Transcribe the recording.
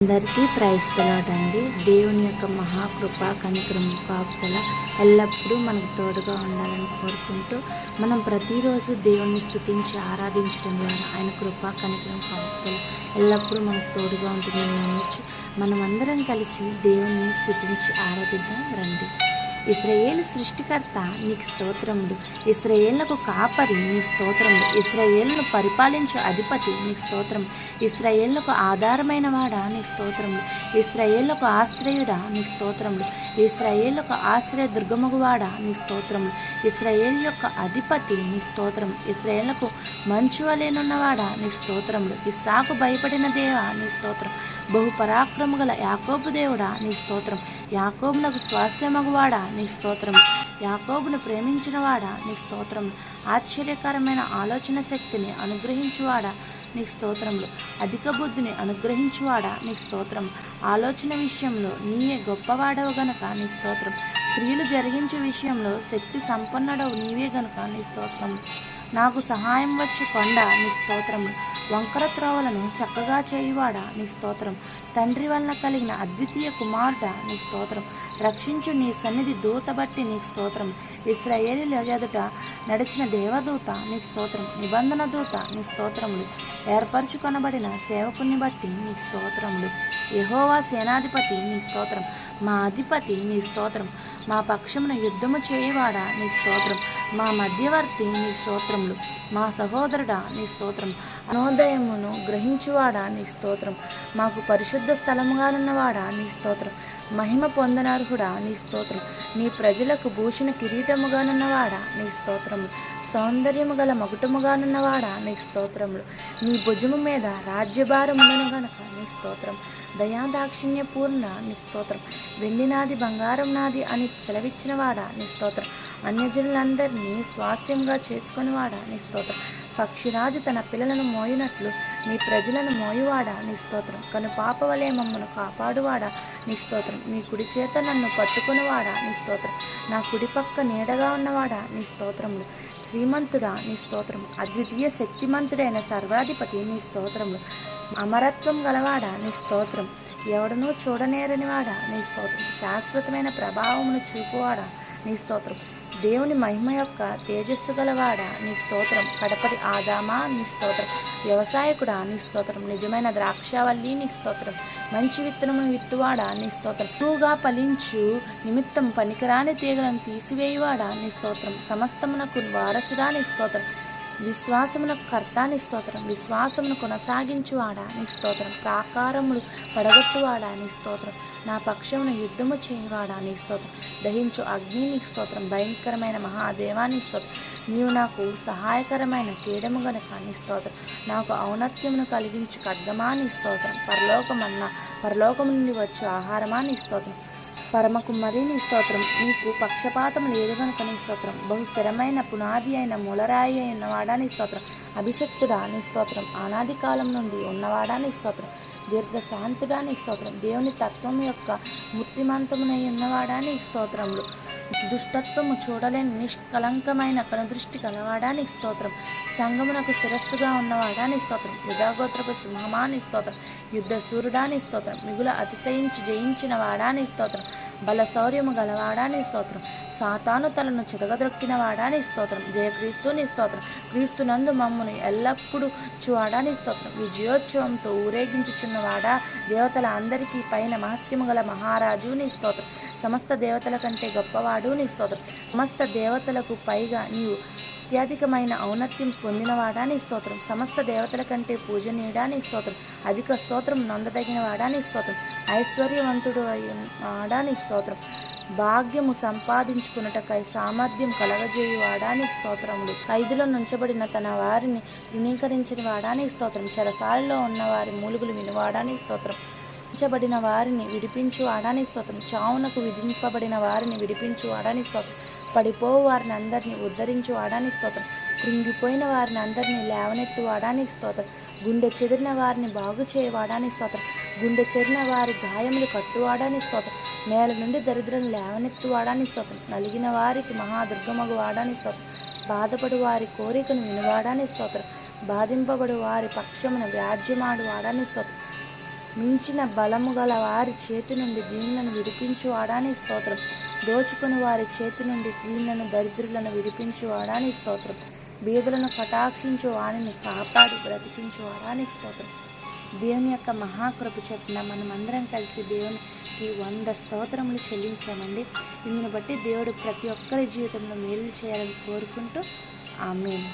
అందరికీ ప్రైస్తలాడండి. దేవుని యొక్క మహాకృప కనికరము కాపుదల ఎల్లప్పుడూ మనకు తోడుగా ఉండాలని కోరుకుంటూ మనం ప్రతిరోజు దేవుణ్ణి స్తుతించి ఆరాధించడం ద్వారా ఆయన కృప కనికరం కాపుదల ఎల్లప్పుడూ మనకు తోడుగా ఉంటుందని నమ్మించి మనమందరం కలిసి దేవుణ్ణి స్తుతించి ఆరాధిద్దాం రండి. ఇశ్రాయేలు సృష్టికర్త నీకు స్తోత్రములు, ఇశ్రాయేళ్లకు కాపరి నీకు స్తోత్రములు, ఇశ్రాయేలును పరిపాలించు అధిపతి నీకు స్తోత్రం, ఇశ్రాయేళ్లకు ఆధారమైన వాడా నీకు స్తోత్రములు, ఇశ్రాయేళ్లకు ఆశ్రయుడా నీకు స్తోత్రములు, ఇశ్రాయేళ్లకు ఆశ్రయ దుర్గమగువాడా నీకు స్తోత్రములు, ఇశ్రాయేల్ యొక్క అధిపతి నీ స్తోత్రం, ఇశ్రాయేళ్లకు మంచు వలెనున్నవాడా నీకు స్తోత్రములు, ఇస్సాకు భయపడిన దేవా నీ స్తోత్రం, బహు పరాక్రము గల యాకోబు దేవుడా నీ స్తోత్రం, యాకోబునకు స్వాస్యమగువాడా నీ స్తోత్రం, యాకోబును ప్రేమించిన వాడా నీ స్తోత్రం, ఆశ్చర్యకరమైన ఆలోచన శక్తిని అనుగ్రహించువాడా నీకు స్తోత్రములు, అధిక బుద్ధిని అనుగ్రహించువాడా నీకు స్తోత్రం, ఆలోచన విషయంలో నీవే గొప్పవాడవు గనుక నీకు స్తోత్రం, క్రియలు జరిగించే విషయంలో శక్తి సంపన్నుడవు నీవే గనుక నీ స్తోత్రం, నాకు సహాయం వచ్చు కొండ నీ స్తోత్రములు, వంకర త్రోవలను చక్కగా చేయువాడా నీ స్తోత్రం, తండ్రి వలన కలిగిన అద్వితీయ కుమారుడా నీ స్తోత్రం, రక్షించు నీ సన్నిధి దూత బట్టి నీకు స్తోత్రం, ఇశ్రాయేలీయుల ఎదుట నడిచిన దేవదూత నీకు స్తోత్రం, నిబంధన దూత నీ స్తోత్రములు, ఏర్పరచుకొనబడిన సేవకుని బట్టి నీ స్తోత్రములు, యెహోవా సేనాధిపతి నీ స్తోత్రం, మా అధిపతి నీ స్తోత్రం, మా పక్షమున యుద్ధము చేయువాడా నీ స్తోత్రం, మా మధ్యవర్తి నీ స్తోత్రములు, మా సహోదరుడా నీ స్తోత్రం, అనోదయమును గ్రహించువాడా నీ స్తోత్రం, మాకు పరిశుద్ధ స్థలముగానున్నవాడా నీ స్తోత్రం, మహిమ పొందనర్హుడా నీ స్తోత్రం, నీ ప్రజలకు భూషణ కిరీటముగానున్నవాడా నీ స్తోత్రము, సౌందర్యము గల మగుటముగానున్నవాడా నీ స్తోత్రములు, నీ భుజము మీద రాజ్యభారములను గనక నీ స్తోత్రం, దయాదాక్షిణ్య పూర్ణ నీ స్తోత్రం, వెండి నాది బంగారం నాది అని సెలవిచ్చినవాడా నీ స్తోత్రం, అన్యజనులందరినీ స్వాస్యంగా చేసుకునివాడా నీ స్తోత్రం, పక్షిరాజు తన పిల్లలను మోయినట్లు నీ ప్రజలను మోయువాడా నీ స్తోత్రం, కను పాప వలె మమ్మను కాపాడువాడా నీ స్తోత్రం, నీ కుడి చేత నన్ను పట్టుకునివాడా నీ స్తోత్రం, నా కుడి పక్క నీడగా ఉన్నవాడా నీ స్తోత్రములు, శ్రీమంతుడా నీ స్తోత్రం, అద్వితీయ శక్తిమంతుడైన సర్వాధిపతి నీ స్తోత్రములు, అమరత్వం గలవాడా నీ స్తోత్రం, ఎవడనూ చూడనేరనివాడా నీ స్తోత్రం, శాశ్వతమైన ప్రభావమును చూపువాడా నీ స్తోత్రం, దేవుని మహిమ యొక్క తేజస్సు గలవాడా నీ స్తోత్రం, కడపటి ఆదామా నీ స్తోత్రం, వ్యవసాయకుడా నీ స్తోత్రం, నిజమైన ద్రాక్షావల్లి నీ స్తోత్రం, మంచి విత్తనమును విత్తువాడా నీ స్తోత్రం, ఎక్కువగా ఫలించు నిమిత్తం పనికిరాని తీగలను తీసివేయువాడా నీ స్తోత్రం, సమస్తమునకు వారసుడా నీ స్తోత్రం, విశ్వాసమునకు కర్త నీ స్తోత్రం, విశ్వాసమును కొనసాగించువాడా నీ స్తోత్రం, ప్రాకారములు పడగొట్టువాడా నీ స్తోత్రం, నా పక్షమును యుద్ధము చేయవాడా నీ స్తోత్రం, దహించు అగ్ని నీ స్తోత్రం, భయంకరమైన మహాదేవా నీ స్తోత్రం, నీవు నాకు సహాయకరమైన కీడము గనుక నీ స్తోత్రం, నాకు ఔన్నత్యమును కలిగించు ఖడ్గమా నీ స్తోత్రం, పరలోకము నుండి వచ్చు ఆహారమా నీ స్తోత్రం, పరమకుమ్మరి నీ స్తోత్రం, నీకు పక్షపాతం లేదు గనుక నీ స్తోత్రం, బహు స్థిరమైన పునాది అయిన మూలరాయి అయినవాడా నీ స్తోత్రం, అభిషక్తుడా నీ స్తోత్రం, అనాది కాలం నుండి ఉన్నవాడా నీ స్తోత్రం, దీర్ఘశాంతుడా నీ స్తోత్రం, దేవుని తత్వం యొక్క మూర్తిమంతమునై ఉన్నవాడా నీ స్తోత్రములు, దుష్టత్వము చూడలేని నిష్కలంకమైన కనుదృష్టి కలవాడా నీ స్తోత్రం, సంగమునకు శిరస్సుగా ఉన్నవాడా నీ స్తోత్రం, యుధాగోత్రపు సింహమా నీ స్తోత్రం, యుద్ధ సూర్యుడా నీ స్తోత్రం, మిగుల అతిశయించి జయించిన వాడా నీ స్తోత్రం, బల శౌర్యము గలవాడా నీ స్తోత్రం, సాతాను తలను చెదగదొక్కిన వాడా నీ స్తోత్రం, జయక్రీస్తు నీ స్తోత్రం, క్రీస్తునందు మమ్మును ఎల్లప్పుడూ చువాడా నీ స్తోత్రం, విజయోత్సవంతో ఊరేగించుచున్నవాడా, దేవతల అందరికీ పైన మహత్యము గల మహారాజు నీ స్తోత్రం, సమస్త దేవతల కంటే గొప్పవాడు నీ స్తోత్రం, సమస్త దేవతలకు పైగా నీవు అత్యధికమైన ఔన్నత్యం పొందినవాడా నీ స్తోత్రం, సమస్త దేవతల కంటే పూజనీయుడా నీ స్తోత్రం, అధిక స్తోత్రం నొందదగిన వాడా నీ స్తోత్రం, ఐశ్వర్యవంతుడు వాడా నీ స్తోత్రం, భాగ్యము సంపాదించుకున్నటకై సామర్థ్యం కలగజేయువాడా నీ స్తోత్రములు, ఖైదులో నుంచబడిన తన వారిని ధృవీకరించిన వాడా నీ స్తోత్రం, చెరసాలలో ఉన్న వారి మూలుగులు వినువాడా నీ స్తోత్రం, విధించబడిన వారిని విడిపించు వాడాని స్తోత్రం, చావునకు విధింపబడిన వారిని విడిపించు వాడాని స్తోత్రం, పడిపోవు వారిని అందరినీ ఉద్ధరించు వాడాని స్తోత్రం, కృంగిపోయిన వారిని అందరినీ లేవనెత్తు వాడాని స్తోత్రం, గుండె చెదిరిన వారిని బాగు చేయవాడాని స్తోత్రం, గుండె చెరిన వారి గాయములు కట్టువాడాని స్తోత్రం, నేల నుండి దరిద్రను లేవనెత్తు వాడాని స్తోత్రం, నలిగిన వారికి మహాదుర్గమగు వాడాని స్తోత్రం, బాధపడు వారి కోరికను వినువాడాని స్తోత్రం, బాధింపబడు వారి పక్షమున వ్యాజ్యమాడు వాడాని స్తోత్రం, మించిన బలము గల వారి చేతి నుండి దీనులను విడిపించువాడాని స్తోత్రం. దోచుకుని వారి చేతి నుండి దీనులను దరిద్రులను విడిపించువాడాని స్తోత్రం. బీదలను కటాక్షించు వారిని కాపాడి బ్రతికించువాడానికి స్తోత్రం. దేవుని యొక్క మహాకృప చొప్పున మనం అందరం కలిసి దేవునికి 100 స్తోత్రములు చెల్లించామండి. ఇందుని బట్టి దేవుడు ప్రతి ఒక్కరి జీవితంలో మేలు చేయాలని కోరుకుంటూ ఆమేన్.